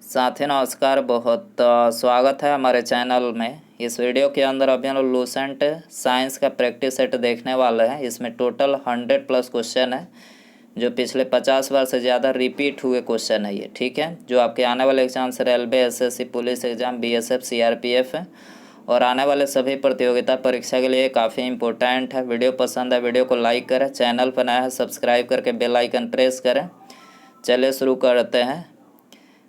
साथी नमस्कार। बहुत स्वागत है हमारे चैनल में। इस वीडियो के अंदर अभी हम लोग लूसेंट साइंस का प्रैक्टिस सेट देखने वाले हैं। इसमें टोटल 100+ क्वेश्चन है जो पिछले 50 बार से ज़्यादा रिपीट हुए क्वेश्चन है ये, ठीक है। जो आपके आने वाले एग्जाम से railway, SSC, police exam, BSF, CRPF और आने वाले सभी प्रतियोगिता परीक्षा के लिए काफ़ी इंपॉर्टेंट है। वीडियो पसंद है वीडियो को लाइक करें, चैनल पर नया है सब्सक्राइब करके बेल आइकन प्रेस करें। चलिए शुरू करते हैं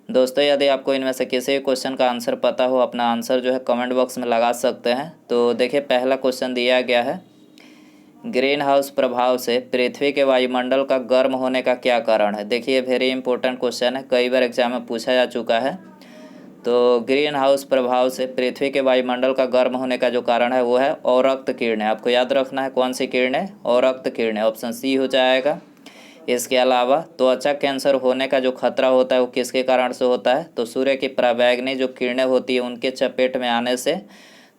दोस्तों। यदि आपको इनमें से किसी भी क्वेश्चन का आंसर पता हो, अपना आंसर जो है कमेंट बॉक्स में लगा सकते हैं। तो देखिए, पहला क्वेश्चन दिया गया है, ग्रीन हाउस प्रभाव से पृथ्वी के वायुमंडल का गर्म होने का क्या कारण है। देखिए, वेरी इंपॉर्टेंट क्वेश्चन है, कई बार एग्जाम में पूछा जा चुका है। तो ग्रीन हाउस प्रभाव से पृथ्वी के वायुमंडल का गर्म होने का जो कारण है वो है अवरक्त किरणें। आपको याद रखना है कौन सी किरणें, अवरक्त किरणें, ऑप्शन सी हो जाएगा। इसके अलावा त्वचा कैंसर होने का जो खतरा होता है वो किसके कारण से होता है, तो सूर्य की पराबैंगनी जो किरणें होती है उनके चपेट में आने से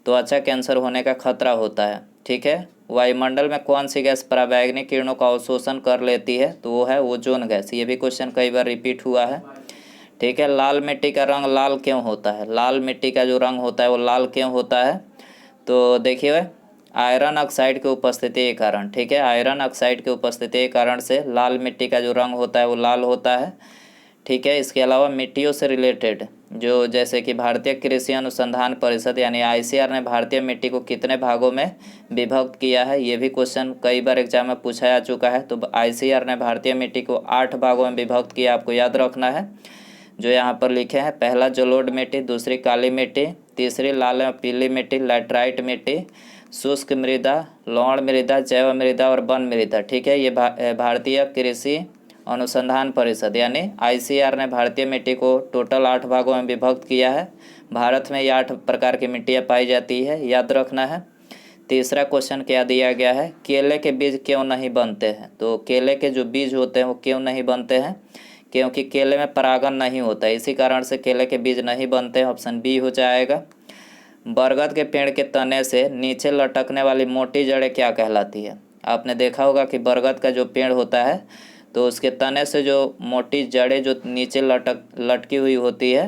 त्वचा कैंसर होने का खतरा होता है, ठीक है। वायुमंडल में कौन सी गैस पराबैंगनी किरणों का अवशोषण कर लेती है, तो वो है ओजोन गैस। ये भी क्वेश्चन कई बार रिपीट हुआ है, ठीक है। लाल मिट्टी का रंग लाल क्यों होता है, लाल मिट्टी का जो रंग होता है वो लाल क्यों होता है, तो देखिए आयरन ऑक्साइड की उपस्थिति के कारण, ठीक है। आयरन ऑक्साइड की उपस्थिति के कारण से लाल मिट्टी का जो रंग होता है वो लाल होता है, ठीक है। इसके अलावा मिट्टियों से रिलेटेड जो जैसे कि भारतीय कृषि अनुसंधान परिषद यानी आईसीआर ने भारतीय मिट्टी को कितने भागों में विभक्त किया है, ये भी क्वेश्चन कई बार एग्जाम में पूछा जा चुका है। तो आईसीआर ने भारतीय मिट्टी को 8 भागों में विभक्त किया, आपको याद रखना है जो यहाँ पर लिखे हैं। पहला जलोढ़ मिट्टी, दूसरी काली मिट्टी, तीसरी लाल और पीली मिट्टी, लैटराइट मिट्टी, शुष्क मृदा, लवण मृदा, जैव मृदा और वन मृदा, ठीक है। ये भारतीय कृषि अनुसंधान परिषद यानी आईसीआर ने भारतीय मिट्टी को टोटल 8 भागों में विभक्त किया है। भारत में ये 8 प्रकार की मिट्टियाँ पाई जाती है, याद रखना है। तीसरा क्वेश्चन क्या दिया गया है, केले के बीज क्यों नहीं बनते हैं, तो केले के जो बीज होते हैं वो क्यों नहीं बनते हैं, क्योंकि केले में परागण नहीं होता है, इसी कारण से केले के बीज नहीं बनते हैं, ऑप्शन बी हो जाएगा। बरगद के पेड़ के तने से नीचे लटकने वाली मोटी जड़ें क्या कहलाती है। आपने देखा होगा कि बरगद का जो पेड़ होता है तो उसके तने से जो मोटी जड़ें जो नीचे लटकी हुई होती है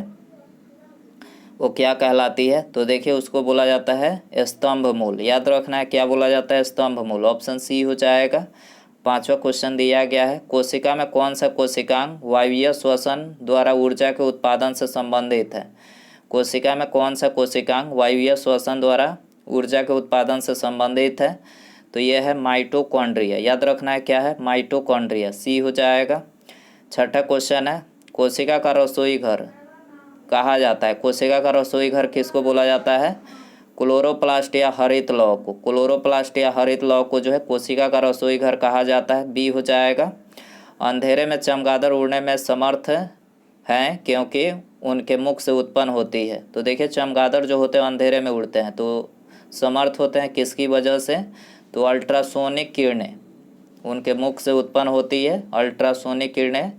वो क्या कहलाती है, तो देखिए उसको बोला जाता है स्तंभ मूल। याद रखना है क्या बोला जाता है, स्तंभ मूल, ऑप्शन सी हो जाएगा। पांचवा क्वेश्चन दिया गया है, कोशिका में कौन सा कोशिकांग वायवीय श्वसन द्वारा ऊर्जा के उत्पादन से संबंधित है। कोशिका में कौन सा कोशिकांग वायवीय श्वसन द्वारा ऊर्जा के उत्पादन से संबंधित है, तो यह है माइटोकॉन्ड्रिया। याद रखना है क्या है, माइटोकॉन्ड्रिया, सी हो जाएगा। छठा क्वेश्चन है, कोशिका का रसोई घर कहा जाता है। कोशिका का रसोई घर किसको बोला जाता है, क्लोरोप्लास्ट या हरित लौह को। क्लोरोप्लास्ट या हरित लौह को जो है कोशिका का रसोई घर कहा जाता है, बी हो जाएगा। अंधेरे में चमगादड़ उड़ने में समर्थ हैं क्योंकि उनके मुख से उत्पन्न होती है, तो देखिए चमगादड़ जो होते हैं अंधेरे में उड़ते हैं तो समर्थ होते हैं किसकी वजह से, तो अल्ट्रासोनिक किरणें उनके मुख से उत्पन्न होती है, अल्ट्रासोनिक किरणें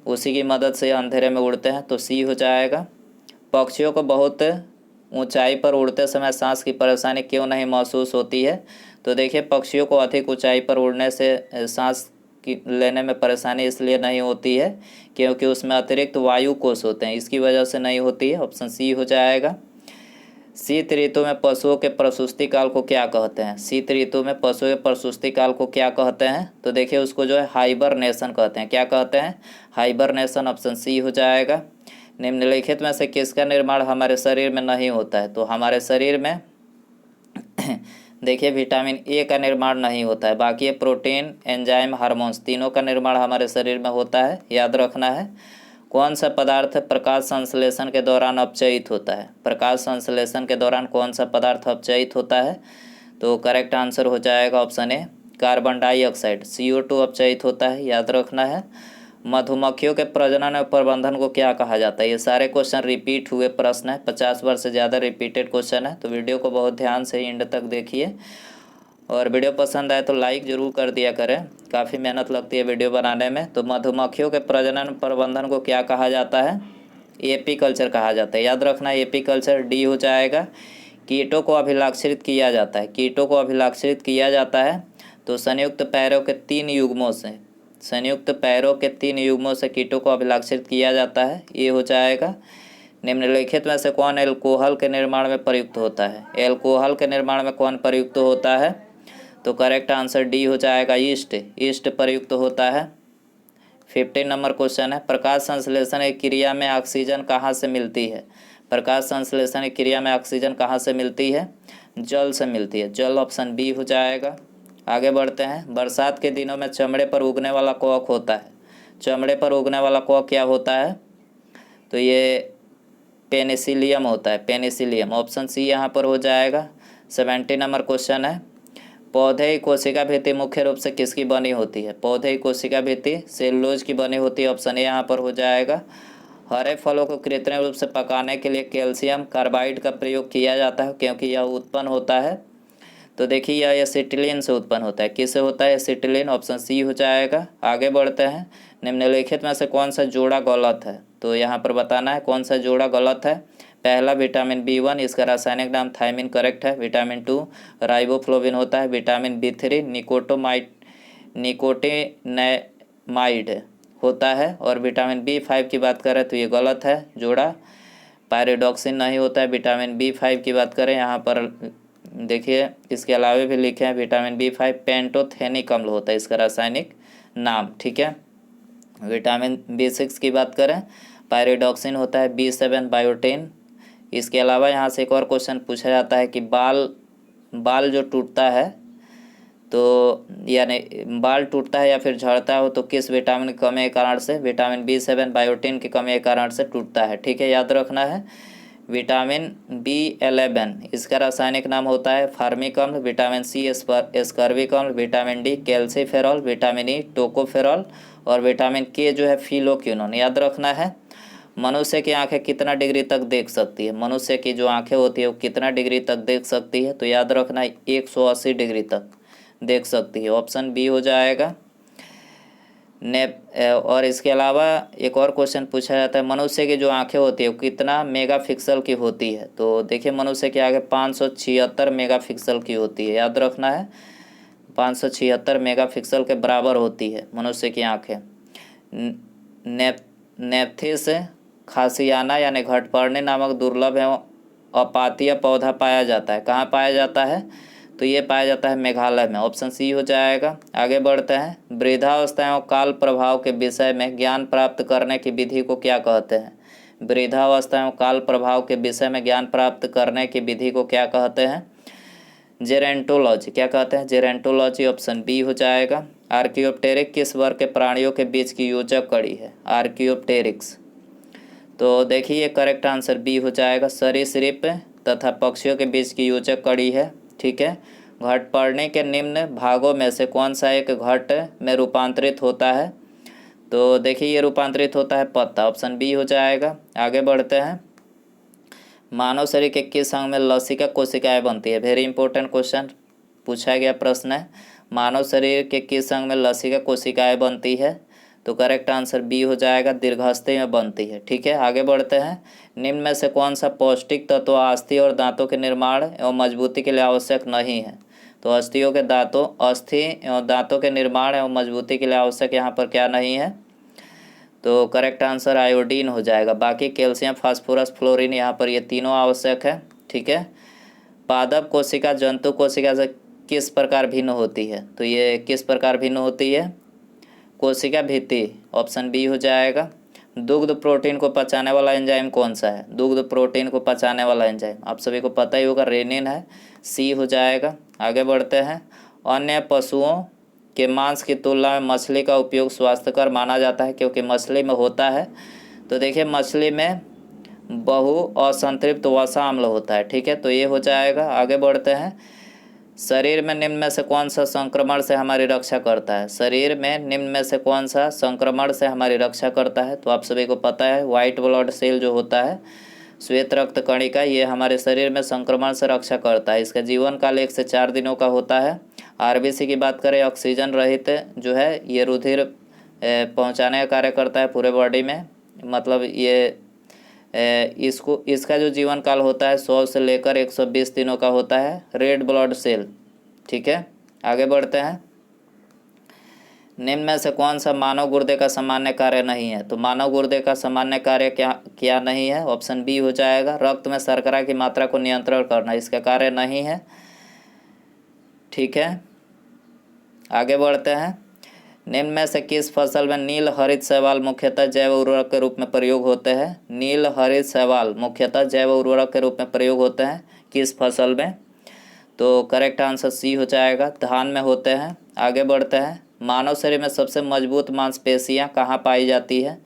उसी की मदद से अंधेरे में उड़ते हैं, तो सी हो जाएगा। पक्षियों को बहुत ऊंचाई पर उड़ते समय सांस की परेशानी क्यों नहीं महसूस होती है, तो देखिए पक्षियों को अधिक ऊंचाई पर उड़ने से सांस की लेने में परेशानी इसलिए नहीं होती है क्योंकि उसमें अतिरिक्त वायु कोष होते हैं, इसकी वजह से नहीं होती है, ऑप्शन सी हो जाएगा। शीत ऋतु में पशुओं के प्रसूति काल को क्या कहते हैं, शीत ऋतु में पशुओं के प्रसूति काल को क्या कहते हैं, तो देखिए उसको जो है हाइबरनेशन कहते हैं। क्या कहते हैं, हाइबरनेशन, ऑप्शन सी हो जाएगा। निम्नलिखित में से किसका निर्माण हमारे शरीर में नहीं होता है, तो हमारे शरीर में देखिए विटामिन ए का निर्माण नहीं होता है, बाकी ये प्रोटीन, एंजाइम, हार्मोन्स तीनों का निर्माण हमारे शरीर में होता है, याद रखना है। कौन सा पदार्थ प्रकाश संश्लेषण के दौरान अपचयित होता है, प्रकाश संश्लेषण के दौरान कौन सा पदार्थ अपचयित होता है, तो करेक्ट आंसर हो जाएगा option A, carbon dioxide, CO2 अपचयित होता है, याद रखना है। मधुमक्खियों के प्रजनन और प्रबंधन को क्या कहा जाता है। ये सारे क्वेश्चन रिपीट हुए प्रश्न है, 50 बार से ज़्यादा रिपीटेड क्वेश्चन है, तो वीडियो को बहुत ध्यान से एंड तक देखिए और वीडियो पसंद आए तो लाइक ज़रूर कर दिया करें, काफ़ी मेहनत लगती है वीडियो बनाने में। तो मधुमक्खियों के प्रजनन प्रबंधन को क्या कहा जाता है, एपीकल्चर कहा जाता है, याद रखना है एपीकल्चर, डी हो जाएगा। कीटों को अभिलाक्षित किया जाता है, कीटों को अभिलाक्षित किया जाता है तो संयुक्त पैरों के 3 युग्मों से, संयुक्त पैरों के 3 युग्मों से कीटों को अभिलक्षित किया जाता है, ये हो जाएगा। निम्नलिखित में से कौन एल्कोहल के निर्माण में प्रयुक्त होता है? एल्कोहल के निर्माण में कौन प्रयुक्त होता है? तो करेक्ट आंसर डी हो जाएगा, ईस्ट। ईस्ट प्रयुक्त होता है। 15 नंबर क्वेश्चन है, प्रकाश संश्लेषण की क्रिया में ऑक्सीजन कहाँ से मिलती है? प्रकाश संश्लेषण की क्रिया में ऑक्सीजन कहाँ से मिलती है? जल से मिलती है, जल ऑप्शन बी हो जाएगा। आगे बढ़ते हैं। बरसात के दिनों में चमड़े पर उगने वाला कवक होता है। चमड़े पर उगने वाला कवक क्या होता है? तो ये पेनिसिलियम होता है, पेनिसिलियम। ऑप्शन सी यहाँ पर हो जाएगा। 70 नंबर क्वेश्चन है, पौधे की कोशिका भित्ति मुख्य रूप से किसकी बनी होती है? पौधे की कोशिका भित्ति सेलुलोज की बनी होती है, ऑप्शन ए यहाँ पर हो जाएगा। हरे फलों को कृत्रिम रूप से पकाने के लिए कैल्शियम कार्बाइड का प्रयोग किया जाता है क्योंकि यह उत्पन्न होता है, तो देखिए यह एसिटिलीन से उत्पन्न होता है। किससे होता है? एसिटिलीन, ऑप्शन सी हो जाएगा। आगे बढ़ते हैं। निम्नलिखित में से कौन सा जोड़ा गलत है? तो यहाँ पर बताना है कौन सा जोड़ा गलत है। पहला विटामिन B1, इसका रासायनिक नाम थायमिन करेक्ट है। विटामिन 2 राइबोफ्लोविन होता है। विटामिन B3 निकोटिनामाइड होता है। और विटामिन B5 की बात करें तो ये गलत है जोड़ा, पायरिडॉक्सिन नहीं होता है। विटामिन B5 की बात करें यहाँ पर देखिए इसके अलावे भी लिखे हैं, विटामिन B5 पेंटोथेनिक अम्ल होता है इसका रासायनिक नाम, ठीक है। विटामिन B6 की बात करें पायरिडॉक्सिन होता है। B7 biotin. इसके अलावा यहाँ से एक और क्वेश्चन पूछा जाता है कि बाल जो टूटता है तो यानी बाल टूटता है या फिर झड़ता हो तो किस विटामिन की कमी के कारण से? विटामिन B7 बायोटिन की कमी के कारण से टूटता है, ठीक है, याद रखना है। विटामिन B11, इसका रासायनिक नाम होता है फार्मिक अम्ल। विटामिन C एस्कर्बिक अम्ल। Vitamin D calciferol. Vitamin E tocopherol. और विटामिन K जो है फिलोक्विनोन। याद रखना है। मनुष्य की आंखें कितना डिग्री तक देख सकती है? मनुष्य की जो आंखें होती है वो कितना डिग्री तक देख सकती है? तो याद रखना है 180 डिग्री तक देख सकती है, ऑप्शन बी हो जाएगा। और इसके अलावा एक और क्वेश्चन पूछा जाता है, मनुष्य की जो आंखें होती है वो कितना मेगापिक्सल की होती है? तो देखिए मनुष्य की आंखें 576 मेगापिक्सल की होती है, याद रखना है। 576 मेगापिक्सल के बराबर होती है मनुष्य की आंखें। नेप्थिस खासियाना यानी घटपर्णी नामक दुर्लभ एवं अपातीय पौधा पाया जाता है। कहाँ पाया जाता है? तो ये पाया जाता है मेघालय में, ऑप्शन सी हो जाएगा। आगे बढ़ते हैं। वृद्धावस्था एवं काल प्रभाव के विषय में ज्ञान प्राप्त करने की विधि को क्या कहते हैं? वृद्धावस्था एवं काल प्रभाव के विषय में ज्ञान प्राप्त करने की विधि को क्या कहते हैं? जेरेंटोलॉजी। क्या कहते हैं? जेरेंटोलॉजी, ऑप्शन बी हो जाएगा। आर्कियोप्टेरिक किस वर्ग के प्राणियों के बीच की योजक कड़ी है? आर्कियोप्टेरिक्स। तो देखिए करेक्ट आंसर बी हो जाएगा, सरीसृप तथा पक्षियों के बीच की योजक कड़ी है, ठीक है। घटपर्णी के निम्न भागों में से कौन सा एक घट में रूपांतरित होता है? तो देखिए ये रूपांतरित होता है पत्ता, ऑप्शन बी हो जाएगा। आगे बढ़ते हैं। मानव शरीर के किस अंग में लसिका कोशिकाएं बनती है? वेरी इंपॉर्टेंट क्वेश्चन पूछा गया प्रश्न है। मानव शरीर के किस अंग में लसिका कोशिकाएं बनती है? तो करेक्ट आंसर बी हो जाएगा, दीर्घास्थि में बनती है, ठीक है। आगे बढ़ते हैं। निम्न में से कौन सा पौष्टिक तत्व अस्थि और दांतों के निर्माण एवं मजबूती के लिए आवश्यक नहीं है? तो अस्थि एवं दांतों के निर्माण एवं मजबूती के लिए आवश्यक यहाँ पर क्या नहीं है? तो करेक्ट आंसर आयोडीन हो जाएगा। बाकी कैल्शियम, फास्फोरस, फ्लोरीन यहाँ पर ये तीनों आवश्यक है, ठीक है। पादप कोशिका जंतु कोशिका से किस प्रकार भिन्न होती है? तो ये किस प्रकार भिन्न होती है? कोशिका भित्ति, ऑप्शन बी हो जाएगा। दुग्ध प्रोटीन को पचाने वाला एंजाइम कौन सा है? दुग्ध प्रोटीन को पचाने वाला एंजाइम आप सभी को पता ही होगा, रेनिन है, सी हो जाएगा। आगे बढ़ते हैं। अन्य पशुओं के मांस की तुलना में मछली का उपयोग स्वास्थ्यकर माना जाता है क्योंकि मछली में होता है। तो देखिए मछली में बहु असंतृप्त वसा अम्ल होता है, ठीक है, तो ये हो जाएगा। आगे बढ़ते हैं। शरीर में निम्न में से कौन सा संक्रमण से हमारी रक्षा करता है? शरीर में निम्न में से कौन सा संक्रमण से हमारी रक्षा करता है? तो आप सभी को पता है वाइट ब्लड सेल जो होता है, श्वेत रक्त कणिका, ये हमारे शरीर में संक्रमण से रक्षा करता है। इसका जीवन काल 1 से 4 दिनों का होता है। आरबीसी की बात करें, ऑक्सीजन रहित जो है ये रुधिर पहुंचाने का कार्य करता है पूरे बॉडी में, मतलब ये इसका जो जीवन काल होता है 100 से लेकर 120 दिनों का होता है। रेड ब्लड सेल, ठीक है। आगे बढ़ते हैं। निम्न में से कौन सा मानव गुर्दे का सामान्य कार्य नहीं है? तो मानव गुर्दे का सामान्य कार्य क्या क्या नहीं है? ऑप्शन बी हो जाएगा रक्त में शर्करा की मात्रा को नियंत्रण करना, इसका कार्य नहीं है। ठीक है, आगे बढ़ते हैं। निम्न में से किस फसल में नील हरित शैवाल मुख्यतः जैव उर्वरक के रूप में प्रयोग होते हैं? नील हरित शैवाल मुख्यतः जैव उर्वरक के रूप में प्रयोग होते हैं किस फसल में? तो करेक्ट आंसर सी हो जाएगा, धान में होते हैं। आगे बढ़ते हैं। मानव शरीर में सबसे मजबूत मांसपेशियां कहाँ पाई जाती है?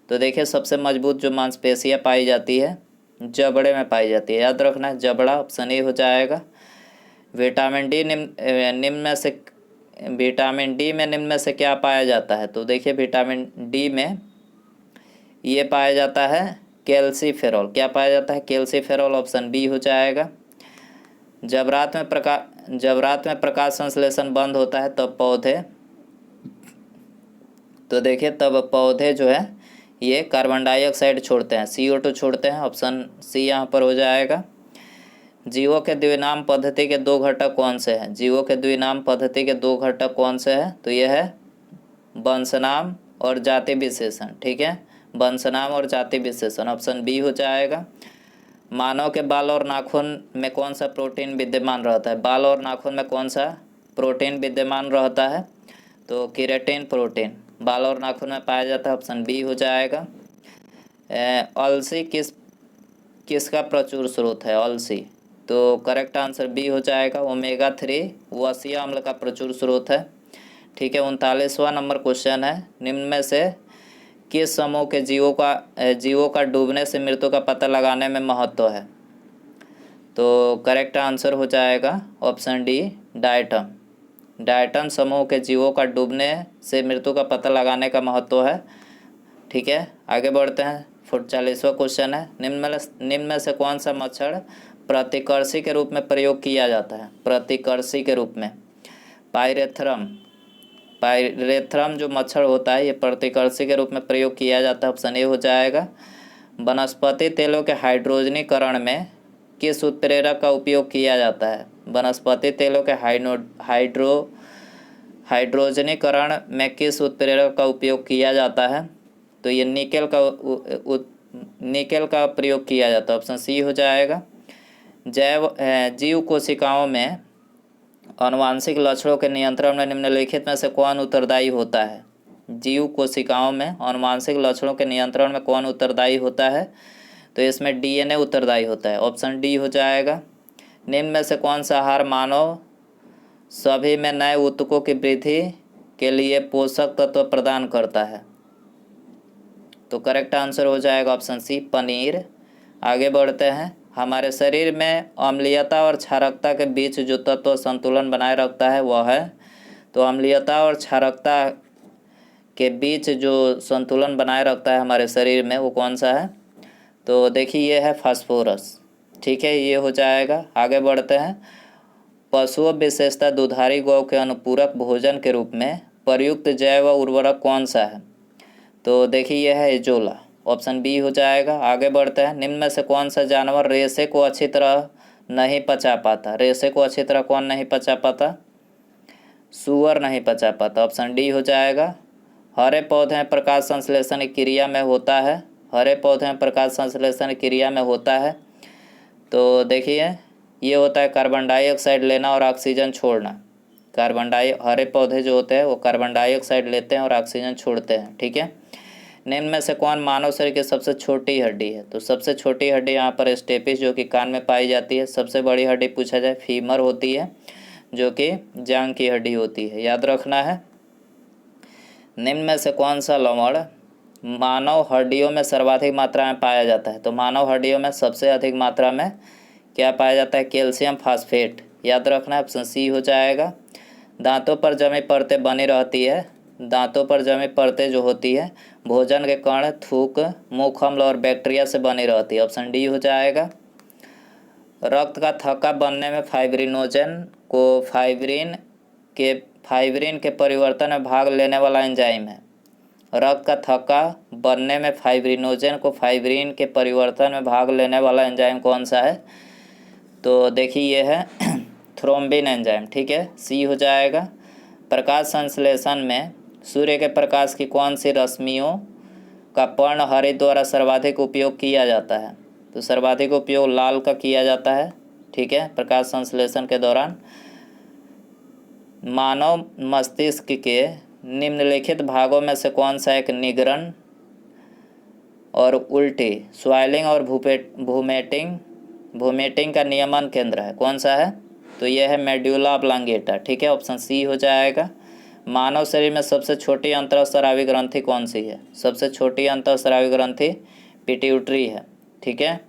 तो देखिए, सबसे मजबूत जो मांसपेशियां पाई जाती है जबड़े में पाई जाती है, याद रखना है जबड़ा, ऑप्शन ए हो जाएगा। विटामिन डी निम्न में से विटामिन डी में निम्न में से क्या पाया जाता है? तो देखिए, विटामिन डी में ये पाया जाता है कैल्सीफेरॉल। क्या पाया जाता है? कैल्सीफेरॉल, ऑप्शन बी हो जाएगा। जब रात में प्रकाश संश्लेषण बंद होता है तब पौधे, तो देखिए तब पौधे जो है ये कार्बन डाइऑक्साइड छोड़ते हैं, CO2 छोड़ते हैं, ऑप्शन सी यहाँ पर हो जाएगा। जीवों के द्विनाम पद्धति के दो घटक कौन से हैं? जीवों के द्विनाम पद्धति के दो घटक कौन से हैं? तो यह है वंशनाम और जाति विशेषण। ठीक है, वंशनाम और जाति विशेषण, ऑप्शन बी हो जाएगा। मानव के बाल और नाखून में कौन सा प्रोटीन विद्यमान रहता है? बाल और नाखून में कौन सा प्रोटीन विद्यमान रहता है? तो केराटिन प्रोटीन बाल और नाखून में पाया जाता है, ऑप्शन बी हो जाएगा। अलसी किसका प्रचुर स्रोत है? अलसी, तो करेक्ट आंसर बी हो जाएगा, ओमेगा 3 वसीय अम्ल का प्रचुर स्रोत है। ठीक है, 39वां नंबर क्वेश्चन है। निम्न में से किस समूह के जीवों का डूबने से मृत्यु का पता लगाने में महत्व है? तो करेक्ट आंसर हो जाएगा ऑप्शन डी, डायटम। डायटम समूह के जीवों का डूबने से मृत्यु का पता लगाने का महत्व है। ठीक है, आगे बढ़ते हैं। 40वां क्वेश्चन है। निम्न में से कौन सा मच्छर प्रतिकर्षी के रूप में प्रयोग किया जाता है? प्रतिकर्षी के रूप में पायरेथ्रम जो मच्छर होता है ये प्रतिकर्षी के रूप में प्रयोग किया जाता है, ऑप्शन ए हो जाएगा। वनस्पति तेलों के हाइड्रोजनीकरण में किस उत्प्रेरक का उपयोग किया जाता है? वनस्पति तेलों के हाइड्रोजनीकरण में किस उत्प्रेरक का उपयोग किया जाता है? तो ये निकेल का प्रयोग किया जाता है, ऑप्शन सी हो जाएगा। जीव कोशिकाओं में आनुवांशिक लक्षणों के नियंत्रण में निम्नलिखित में से कौन उत्तरदायी होता है? जीव कोशिकाओं में आनुवांशिक लक्षणों के नियंत्रण में कौन उत्तरदायी होता है? तो इसमें DNA उत्तरदायी होता है, ऑप्शन डी हो जाएगा। निम्न में से कौन सा आहार मानव सभी में नए ऊतकों की वृद्धि के लिए पोषक तत्व प्रदान करता है? तो करेक्ट आंसर हो जाएगा ऑप्शन सी, पनीर। आगे बढ़ते हैं। हमारे शरीर में अम्लीयता और क्षारकता के बीच जो तत्व संतुलन बनाए रखता है वह है, तो अम्लीयता और क्षारकता के बीच जो संतुलन बनाए रखता है हमारे शरीर में वो कौन सा है? तो देखिए ये है फास्फोरस। ठीक है, ये हो जाएगा। आगे बढ़ते हैं। पशुओं विशेषतः दुधारी गौ के अनुपूरक भोजन के रूप में प्रयुक्त जैव उर्वरक कौन सा है? तो देखिए यह है एजोला, ऑप्शन बी हो जाएगा। आगे बढ़ते हैं। निम्न में से कौन सा जानवर रेशे को अच्छी तरह नहीं पचा पाता? रेशे को अच्छी तरह कौन नहीं पचा पाता? सूअर नहीं पचा पाता, ऑप्शन डी हो जाएगा। हरे पौधे में प्रकाश संश्लेषण क्रिया में होता है, हरे पौधे में प्रकाश संश्लेषण क्रिया में होता है। तो देखिए ये होता है कार्बन डाइऑक्साइड लेना और ऑक्सीजन छोड़ना। हरे पौधे जो होते हैं वो कार्बन डाइऑक्साइड लेते हैं और ऑक्सीजन छोड़ते हैं। ठीक है, निम्न में से कौन मानव शरीर की सबसे छोटी हड्डी है? तो सबसे छोटी हड्डी यहाँ पर स्टेपिस जो कि कान में पाई जाती है। सबसे बड़ी हड्डी पूछा जाए फीमर होती है जो कि जांघ की हड्डी होती है, याद रखना है। निम्न में से कौन सा लवण मानव हड्डियों में सर्वाधिक मात्रा में पाया जाता है? तो मानव हड्डियों में सबसे अधिक मात्रा में क्या पाया जाता है? कैल्शियम फास्फेट, याद रखना है, ऑप्शन सी हो जाएगा। दांतों पर जमी परतें बनी रहती है, दांतों पर जमी परतें जो होती है भोजन के कण, थूक, मुख अम्ल और बैक्टीरिया से बनी रहती है, ऑप्शन डी हो जाएगा। रक्त का थक्का बनने में फाइब्रिनोजन को फाइब्रिन के परिवर्तन में भाग लेने वाला एंजाइम है। रक्त का थक्का बनने में फाइब्रिनोजन को फाइब्रिन के परिवर्तन में भाग लेने वाला एंजाइम कौन सा है? तो देखिए ये है थ्रोम्बिन एंजाइम। ठीक है, सी हो जाएगा। प्रकाश संश्लेषण में सूर्य के प्रकाश की कौन सी रश्मियों का पर्ण हरित द्वारा सर्वाधिक उपयोग किया जाता है? तो सर्वाधिक उपयोग लाल का किया जाता है, ठीक है, प्रकाश संश्लेषण के दौरान। मानव मस्तिष्क के निम्नलिखित भागों में से कौन सा एक निगरण और उल्टी स्वाइलिंग और वोमिटिंग का नियमन केंद्र है? कौन सा है? तो यह है मेड्यूला ऑब्लांगेटा, ठीक है, ऑप्शन सी हो जाएगा। मानव शरीर में सबसे छोटी अंतःस्रावी ग्रंथि कौन सी है? सबसे छोटी अंतःस्रावी ग्रंथि पिट्यूटरी है, ठीक है।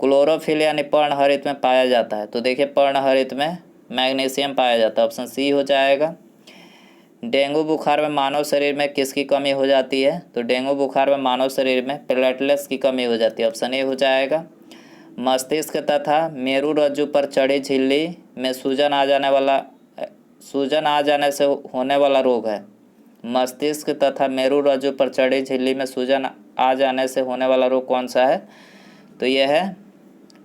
क्लोरोफिल यानी पर्णहरित में पाया जाता है, तो देखिए पर्णहरित में मैग्नीशियम पाया जाता है, ऑप्शन सी हो जाएगा। डेंगू बुखार में मानव शरीर में किसकी कमी हो जाती है? तो डेंगू बुखार में मानव शरीर में प्लेटलेट्स की कमी हो जाती है, ऑप्शन ए हो जाएगा। मस्तिष्क तथा मेरु रज्जु पर चढ़ी झिल्ली में सूजन आ जाने से होने वाला रोग है। मस्तिष्क तथा मेरु रज्जु पर चढ़ी झिल्ली में सूजन आ जाने से होने वाला रोग कौन सा है? तो यह है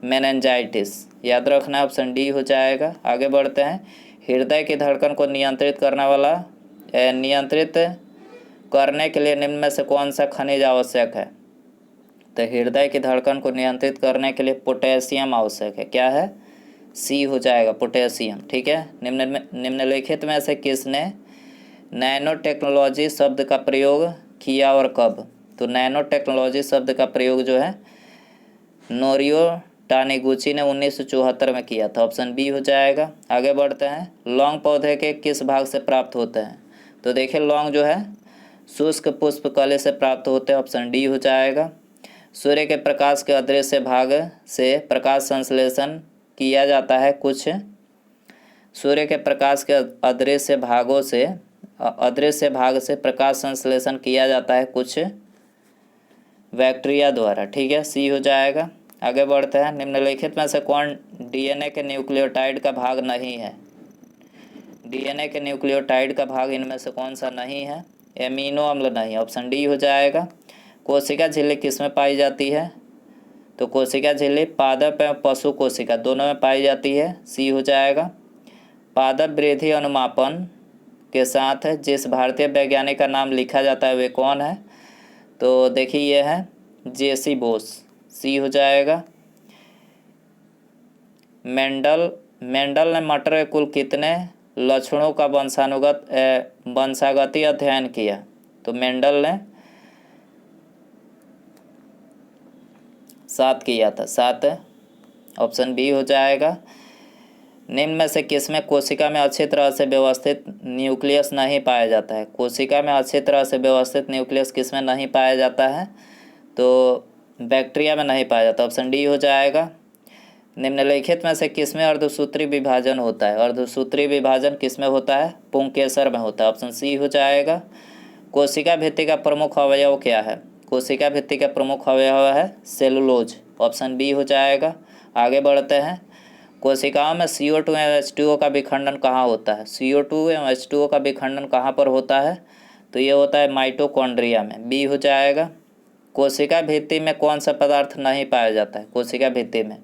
मेनिंजाइटिस, याद रखना, ऑप्शन डी हो जाएगा। आगे बढ़ते हैं। हृदय की धड़कन को नियंत्रित करने के लिए निम्न में से कौन सा खनिज आवश्यक है? तो हृदय की धड़कन को नियंत्रित करने के लिए पोटेशियम आवश्यक है, क्या है? सी हो जाएगा, पोटेशियम, ठीक है। निम्नलिखित में से किसने नैनो टेक्नोलॉजी शब्द का प्रयोग किया और कब? तो नैनो टेक्नोलॉजी शब्द का प्रयोग जो है नोरियो टानीगुची ने 1974 में किया था, ऑप्शन बी हो जाएगा। आगे बढ़ते हैं। लौंग पौधे के किस भाग से प्राप्त होते हैं? तो देखिए लौंग जो है शुष्क पुष्प कली से प्राप्त होते हैं, ऑप्शन डी हो जाएगा। सूर्य के प्रकाश के अदृश्य भाग से प्रकाश संश्लेषण किया जाता है कुछ सूर्य के प्रकाश के अदृश्य भाग से प्रकाश संश्लेषण किया जाता है कुछ बैक्टीरिया द्वारा, ठीक है, सी हो जाएगा। आगे बढ़ते हैं। निम्नलिखित में से कौन डीएनए के न्यूक्लियोटाइड का भाग नहीं है? डीएनए के न्यूक्लियोटाइड का भाग इनमें से कौन सा नहीं है? एमिनो अम्ल नहीं, ऑप्शन डी हो जाएगा। कोशिका झिल्ली किस में पाई जाती है? तो कोशिका झिल्ली पादप एवं पशु कोशिका दोनों में पाई जाती है, सी हो जाएगा। पादप वृद्धि अनुमापन के साथ जिस भारतीय वैज्ञानिक का नाम लिखा जाता है वे कौन है? तो देखिए यह है जेसी बोस, सी हो जाएगा। मेंडल ने मटर के कुल कितने लक्षणों का वंशागति अध्ययन किया? तो मेंडल ने 7 किया था, 7, ऑप्शन बी हो जाएगा। निम्न में से किसमें कोशिका में अच्छी तरह से व्यवस्थित न्यूक्लियस नहीं पाया जाता है? कोशिका में अच्छी तरह से व्यवस्थित न्यूक्लियस किसमें नहीं पाया जाता है? तो बैक्टीरिया में नहीं पाया जाता, ऑप्शन डी हो जाएगा। निम्नलिखित में से किसमें अर्धसूत्री विभाजन होता है? अर्धसूत्री विभाजन किसमें होता है? पुंकेसर में होता है, ऑप्शन सी हो जाएगा। कोशिका भित्ति का प्रमुख अवयव क्या है? कोशिका भित्ति का प्रमुख अवयव है सेलुलोज, ऑप्शन बी हो जाएगा। आगे बढ़ते हैं। कोशिकाओं में CO2 एवं H2O का विखंडन कहाँ होता है? CO2 एवं H2O का विखंडन कहाँ पर होता है? तो ये होता है माइटोकॉन्ड्रिया में, बी हो जाएगा। कोशिका भित्ति में कौन सा पदार्थ नहीं पाया जाता है? कोशिका भित्ति में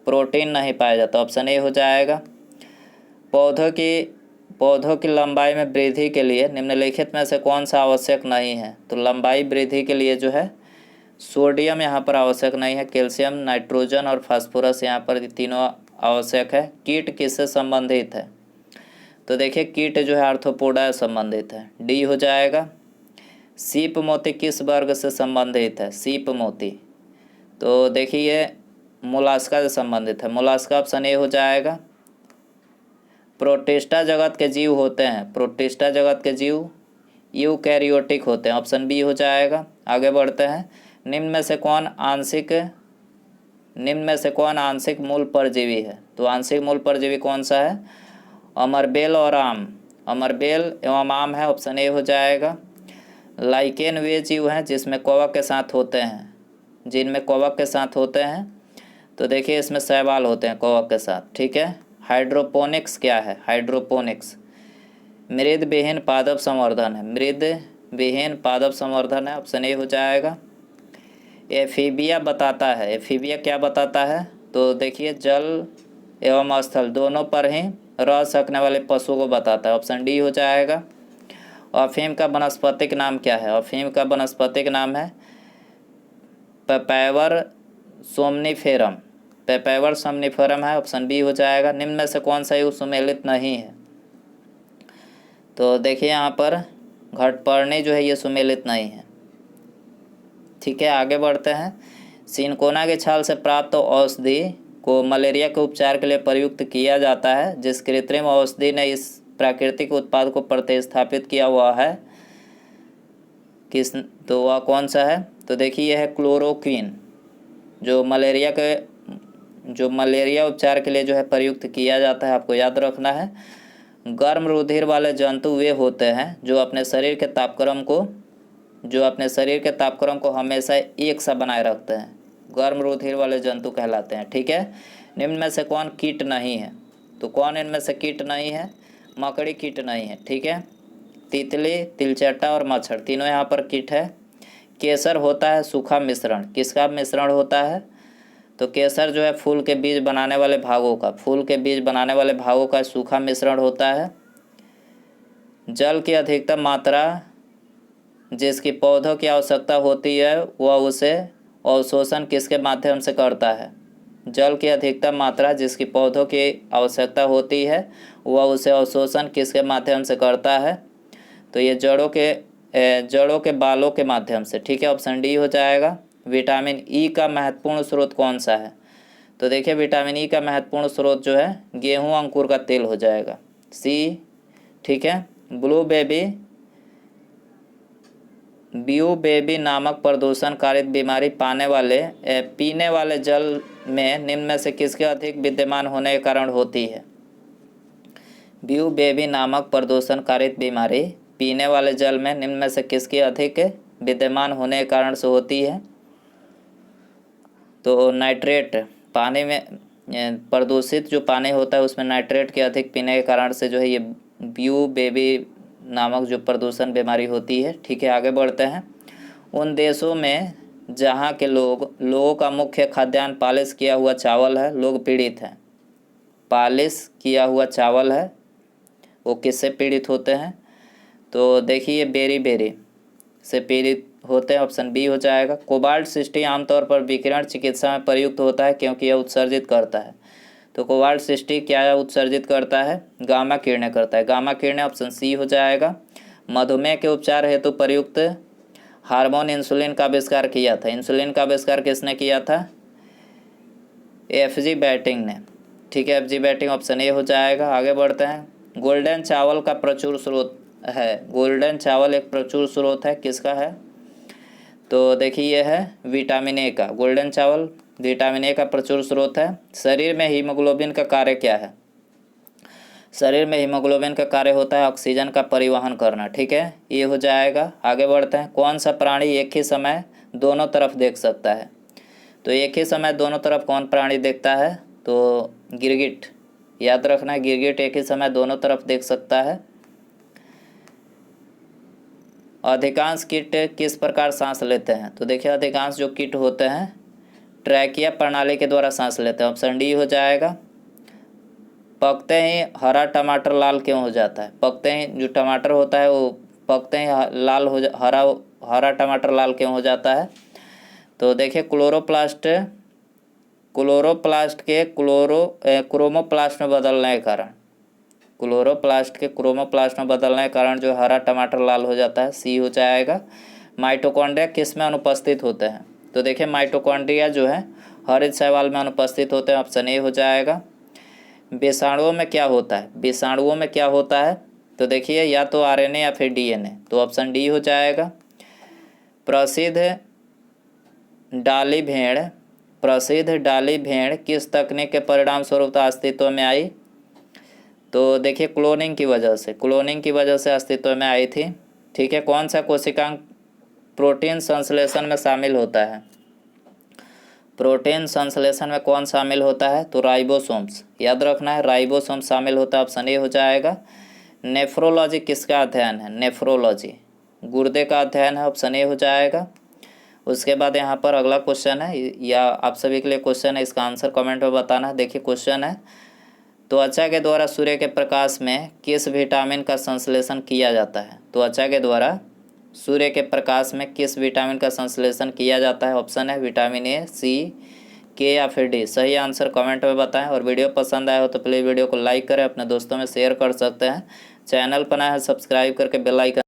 प्रोटीन नहीं पाया जाता, ऑप्शन ए हो जाएगा। पौधों की लंबाई में वृद्धि के लिए निम्नलिखित में से कौन सा आवश्यक नहीं है? तो लंबाई वृद्धि के लिए जो है सोडियम यहाँ पर आवश्यक नहीं है, कैल्शियम, नाइट्रोजन और फास्फोरस यहाँ पर तीनों आवश्यक है। कीट किससे संबंधित है? तो देखिए कीट जो है आर्थ्रोपोडा से संबंधित है, डी हो जाएगा। सीप मोती किस वर्ग से संबंधित है? सीप मोती, तो देखिए मोलास्का से संबंधित है, मोलास्का, ऑप्शन ए हो जाएगा। प्रोटिस्टा जगत के जीव होते हैं, प्रोटिस्टा जगत के जीव यूकैरियोटिक होते हैं, ऑप्शन बी हो जाएगा। आगे बढ़ते हैं। निम्न में से कौन आंशिक मूल परजीवी है? तो आंशिक मूल परजीवी कौन सा है? अमरबेल और आम, अमरबेल एवं आम है, ऑप्शन ए हो जाएगा। लाइकेन वे जीव हैं जिनमें कवक के साथ होते हैं, तो देखिए इसमें शैवाल होते हैं कवक के साथ, ठीक है। हाइड्रोपोनिक्स क्या है? हाइड्रोपोनिक्स मृद विहीन पादप संवर्धन है, मृद विहीन पादप संवर्धन है, ऑप्शन ए हो जाएगा। एफीबिया बताता है, एफीबिया क्या बताता है? तो देखिए जल एवं स्थल दोनों पर ही रह सकने वाले पशु को बताता है, ऑप्शन डी हो जाएगा। अफीम का वनस्पतिक नाम क्या है? अफीम का वनस्पतिक नाम है पेपैवर सोमनिफेरम। पेपैवर सोमनिफेरम है, ऑप्शन बी हो जाएगा। निम्न में से कौन सा युग सुमेलित नहीं है? तो देखिए यहाँ पर घटपर्णी जो है ये सुमेलित नहीं है। ठीक है, आगे बढ़ते हैं। सिनकोना के छाल से प्राप्त औषधि को मलेरिया के उपचार के लिए प्रयुक्त किया जाता है। जिस कृत्रिम औषधि ने इस प्राकृतिक उत्पाद को प्रतिस्थापित किया हुआ है तो वह कौन सा है? तो देखिए यह है क्लोरोक्विन, जो मलेरिया उपचार के लिए जो है प्रयुक्त किया जाता है। आपको याद रखना है। गर्म रुधिर वाले जंतु वे होते हैं जो अपने शरीर के तापक्रम को हमेशा एक सा बनाए रखते हैं। गर्म रुधिर वाले जंतु कहलाते हैं। ठीक है, निम्न में से कौन कीट नहीं है? तो कौन इनमें से कीट नहीं है? मकड़ी कीट नहीं है। ठीक है, तितली, तिलचट्टा और मच्छर तीनों यहाँ पर कीट है। केसर होता है सूखा मिश्रण। किसका मिश्रण होता है? तो केसर जो है फूल के बीज बनाने वाले भागों का सूखा मिश्रण होता है। जल की अधिकतम मात्रा जिसकी पौधों की आवश्यकता होती है वह उसे अवशोषण किसके माध्यम से करता है? जल की अधिकतम मात्रा जिसकी पौधों की आवश्यकता होती है वह उसे अवशोषण किसके माध्यम से करता है? तो ये जड़ों के बालों के माध्यम से। ठीक है, ऑप्शन डी हो जाएगा। विटामिन ई का महत्वपूर्ण स्रोत कौन सा है? तो देखिए विटामिन ई का महत्वपूर्ण स्रोत जो है गेहूं अंकुर का तेल हो जाएगा, सी। ठीक है, ब्लू बेबी नामक प्रदूषण कारित बीमारी पीने वाले जल में निम्न में से किसके अधिक विद्यमान होने के कारण होती है? ब्यू बेबी नामक प्रदूषण कारित बीमारी पीने वाले जल में निम्न में से किसके अधिक विद्यमान होने के कारण से होती है? तो नाइट्रेट, पानी में प्रदूषित जो पानी होता है उसमें नाइट्रेट के अधिक पीने के कारण से जो है ये ब्यू बेबी नामक जो प्रदूषण बीमारी होती है। ठीक है, आगे बढ़ते हैं। उन देशों में जहाँ के लोगों का मुख्य खाद्यान्न पालिश किया हुआ चावल है, लोग पीड़ित हैं। पालिश किया हुआ चावल है, वो किससे पीड़ित होते हैं? तो देखिए बेरी से पीड़ित होते हैं, ऑप्शन बी हो जाएगा। कोबाल्ट 60 आमतौर पर विकिरण चिकित्सा में प्रयुक्त होता है क्योंकि यह उत्सर्जित करता है। तो कोबाल्ट 60 क्या उत्सर्जित करता है? गामा किरणें करता है। गामा किरणें, ऑप्शन सी हो जाएगा। मधुमेह के उपचार हेतु प्रयुक्त हार्मोन इंसुलिन का आविष्कार किया था। इंसुलिन का आविष्कार किसने किया था? एफ.जी. बैटिंग ने। ठीक है, एफ.जी. बैटिंग, ऑप्शन ए हो जाएगा। आगे बढ़ते हैं। गोल्डन चावल का प्रचुर स्रोत है। गोल्डन चावल एक प्रचुर स्रोत है, किसका है? तो देखिए यह है विटामिन ए का। गोल्डन चावल विटामिन ए का प्रचुर स्रोत है। शरीर में हीमोग्लोबिन का कार्य क्या है? शरीर में हीमोग्लोबिन का कार्य होता है ऑक्सीजन का परिवहन करना। ठीक है, ये हो जाएगा। आगे बढ़ते हैं। कौन सा प्राणी एक ही समय दोनों तरफ देख सकता है? तो एक ही समय दोनों तरफ कौन प्राणी देखता है? तो गिरगिट। याद रखना, गिरगिट एक ही समय दोनों तरफ देख सकता है। अधिकांश कीट किस प्रकार सांस लेते हैं? तो देखिए अधिकांश जो कीट होते हैं ट्रैकिया प्रणाली के द्वारा सांस लेते हैं, ऑप्शन डी हो जाएगा। पकते ही हरा टमाटर लाल क्यों हो जाता है? पकते ही जो टमाटर होता है वो पकते ही लाल हो हरा टमाटर लाल क्यों हो जाता है? तो देखिए क्लोरोप्लास्ट के क्रोमोप्लास्ट में बदलने के कारण, जो हरा टमाटर लाल हो जाता है, सी हो जाएगा। माइटोकॉन्ड्रिया किस में अनुपस्थित होते हैं? तो देखिए माइटोकॉन्ड्रिया जो है हरित शैवाल में अनुपस्थित होते हैं, ऑप्शन ए हो जाएगा। विषाणुओं में क्या होता है? तो देखिए या तो आरएनए या फिर डीएनए, तो ऑप्शन डी हो जाएगा। प्रसिद्ध डाली भेड़ किस तकनीक के परिणाम स्वरूप अस्तित्व में आई? तो देखिए क्लोनिंग की वजह से अस्तित्व में आई थी। ठीक है, कौन सा कोशिकांग प्रोटीन संश्लेषण में शामिल होता है? प्रोटीन संश्लेषण में कौन शामिल होता है? तो राइबोसोम्स। याद रखना है, राइबोसोम्स शामिल होता है, ऑप्शन ए हो जाएगा। नेफ्रोलॉजी किसका अध्ययन है? नेफ्रोलॉजी गुर्दे का अध्ययन है, ऑप्शन ए हो जाएगा। उसके बाद यहाँ पर अगला क्वेश्चन है, या आप सभी के लिए क्वेश्चन है, इसका आंसर कमेंट में बताना है। देखिए क्वेश्चन है, त्वचा के द्वारा सूर्य के प्रकाश में किस विटामिन का संश्लेषण किया जाता है? त्वचा के द्वारा सूर्य के प्रकाश में किस विटामिन का संश्लेषण किया जाता है? ऑप्शन है विटामिन ए, सी, के या फिर डी। सही आंसर कमेंट में बताएं। और वीडियो पसंद आया हो तो प्लीज़ वीडियो को लाइक करें, अपने दोस्तों में शेयर कर सकते हैं। चैनल पर नया है सब्सक्राइब करके बेल आइकन